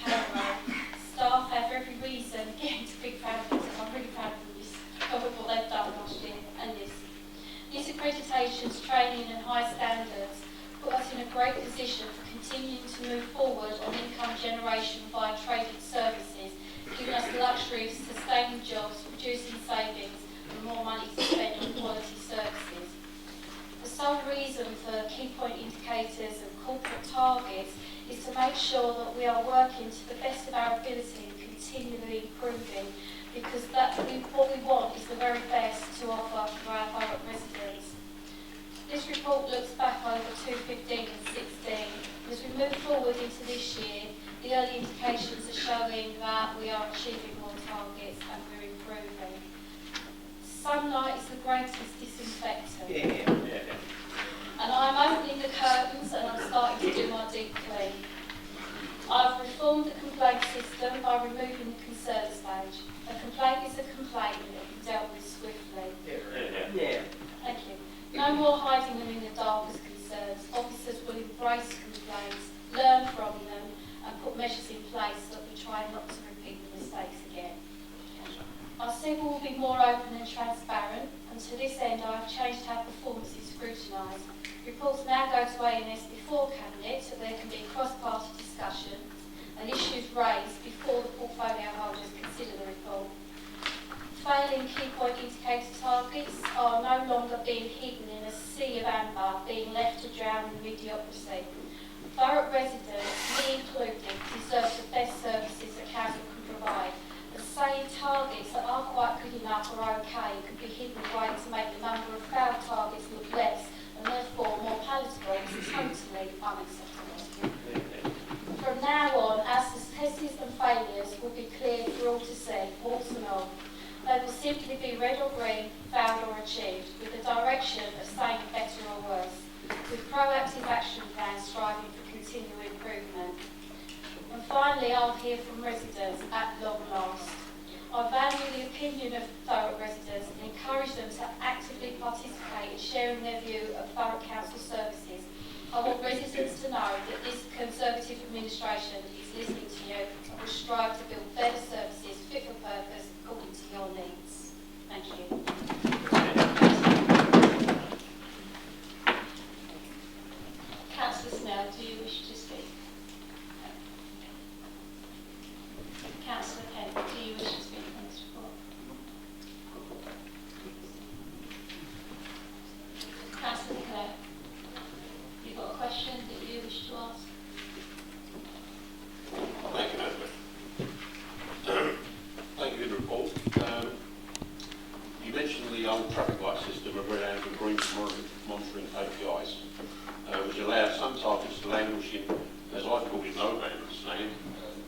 payroll. Staff have every reason, again, to be proud of themselves. I'm really proud of this, of what they've done last year and this. These accreditations, training and high standards put us in a great position for continuing to move forward on income generation via traded services, giving us the luxury of sustaining jobs, producing savings and more money to spend on quality services. The sole reason for key point indicators and corporate targets is to make sure that we are working to the best of our ability and continually improving, because what we want is the very best to offer for our Thurrock residents. This report looks back over 2015 and 16. As we move forward into this year, the early indications are showing that we are achieving more targets and we're improving. Sunlight is the greatest disinfectant. And I'm opening the curtains and I'm starting to do my deep clean. I've reformed the complaint system by removing the concern stage. A complaint is a complaint and it can be dealt with swiftly. Thank you. No more hiding them in the dark as concerns. Officers will embrace complaints, learn from them and put measures in place so that we try not to repeat the mistakes again. Our civil will be more open and transparent, and to this end I have changed how performance is scrutinised. Reports now go to A&S before Cabinet so there can be cross-party discussions and issues raised before the portfolio holders consider the report. Failing key point indicator targets are no longer being hidden in a sea of amber, being left to drown in mediocrity. Thurrock residents, me included, deserve the best services that council can provide. The same targets that are quite good enough or okay could be hidden away to make the number of failed targets look less and therefore more palatable is totally unacceptable. From now on, our successes and failures will be clear for all to see, warts and all. They will simply be red or green, failed or achieved, with the direction of staying better or worse, with proactive action plans striving for continual improvement. And finally, I'll hear from residents at long last. I value the opinion of Thurrock residents and encourage them to actively participate in sharing their view of Thurrock Council services. I want residents to know that this Conservative administration is listening to you and will strive to build better services fit for purpose according to your needs. Thank you. Councillor Snell, do you wish to speak? Councillor Kent, do you wish to speak on this report? Councillor Clare, have you got a question that you wish to ask? Thank you, Madam. Thank you for the report. You mentioned the old traffic light system of red, amber and green monitoring KPIs, which allows some targets to languish in, as I call it, no man's land,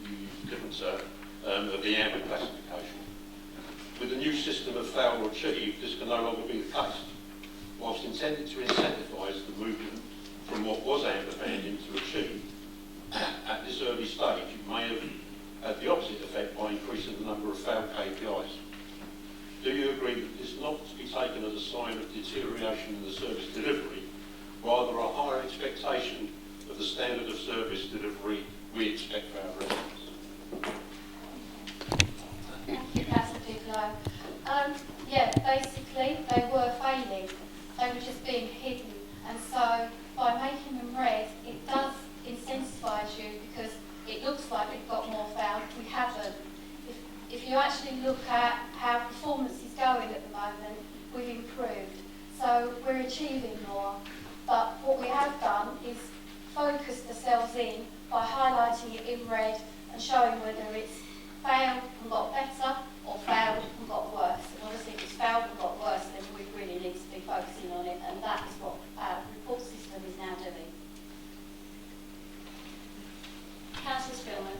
you use different of the amber classification. With the new system of fail or achieve, this can no longer be the case. Whilst intended to incentivise the movement from what was amber banding to achieve, at this early stage it may have had the opposite effect by increasing the number of failed KPIs. Do you agree that this is not to be taken as a sign of deterioration in the service delivery, rather a higher expectation of the standard of service delivery we expect for our residents? Thank you, Councillor Bigelow. Yeah, basically they were failing. They were just being hidden, and so by making them red, it does incentivise you because it looks like we've got more failed. We haven't. If you actually look at how performance is going at the moment, we've improved. So we're achieving more. But what we have done is focused ourselves in by highlighting it in red and showing whether it's failed and got better or failed and got worse. And obviously if it's failed and got worse, then we really need to be focusing on it, and that is what our report system is now doing. Councillor Spillman.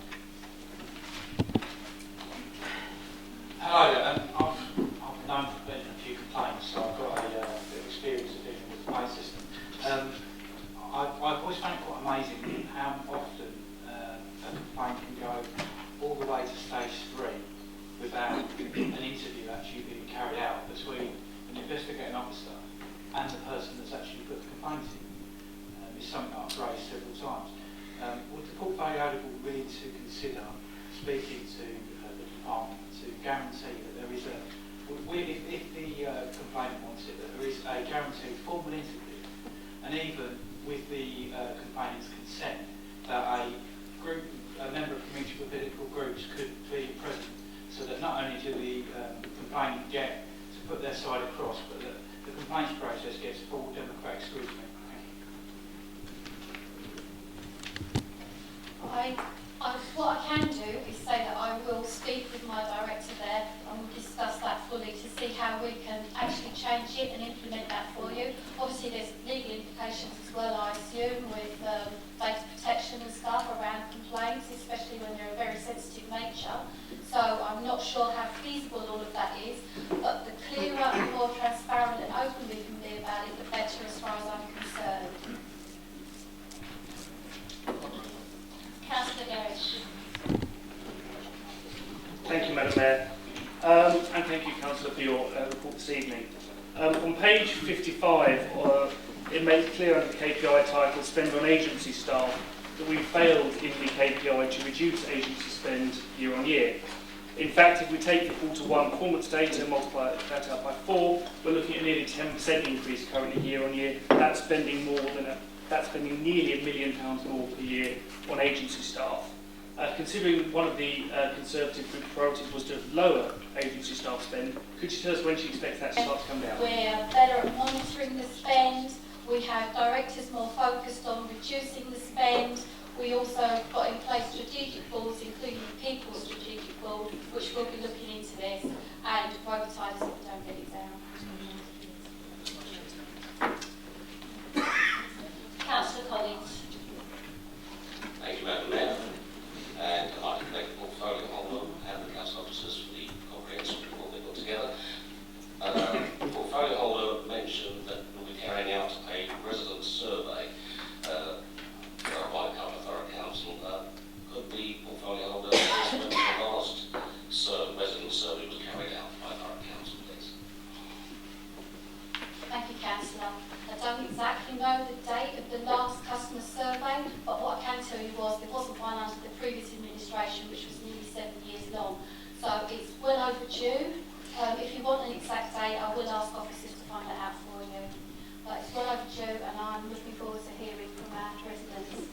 Hello, I've known for a few complaints, so I've got a bit of experience of dealing with the complaint system. I've always found it quite amazing how often a complaint can go all the way to stage 3 without an interview actually being carried out between an investigating officer and the person that's actually put the complaint in. It's something that I've raised several times. Would the portfolio be willing to consider consider speaking to the department to guarantee that there is a, if the complainant wants it, that there is a guaranteed formal interview, and even with the complainant's consent, that a member of community political groups could be present, so that not only do the complainant get to put their side across, but that the complaints process gets full democratic scrutiny. What I can do is say that I will speak with my director there and we'll discuss that fully to see how we can actually change it and implement that for you. Obviously there's legal implications as well, I assume, with data protection and stuff around complaints, especially when they're a very sensitive nature. So I'm not sure how feasible all of that is, but the clearer and more transparent and open we can be about it, the better as far as I'm concerned. Councillor Gerrish. Thank you, Madam Mayor. And thank you, Councillor, for your report this evening. On page 55, it makes clear under the KPI title, spend on agency staff, that we failed in the KPI to reduce agency spend year on year. In fact, if we take the Q1 performance data and multiply that out by 4, we're looking at nearly 10% increase currently year on year. That's spending nearly £1 million more per year on agency staff. Considering one of the Conservative group priorities was to lower agency staff spend, could you tell us when she expects that to start to come down? We're better at monitoring the spend. We have directors more focused on reducing the spend. We also got in place strategic boards, including the People Strategic Board, which will be looking into this and prioritise if we don't get it down. Councillor Collins. Thank you, Madam Mayor. And I'd like to thank the portfolio holder and the council officers for the comprehensive report they put together. The portfolio holder mentioned that we'll be carrying out a resident survey by Thurrock Council. Could the portfolio holder tell us when the last resident survey was carried out by Thurrock Council, please? Thank you, Councillor. I don't exactly know the date of the last customer survey, but what I can tell you was there wasn't one under the previous administration, which was nearly 7 years long. So it's well overdue. If you want an exact date, I will ask officers to find that out for you. But it's well overdue, and I'm looking forward to hearing from our residents.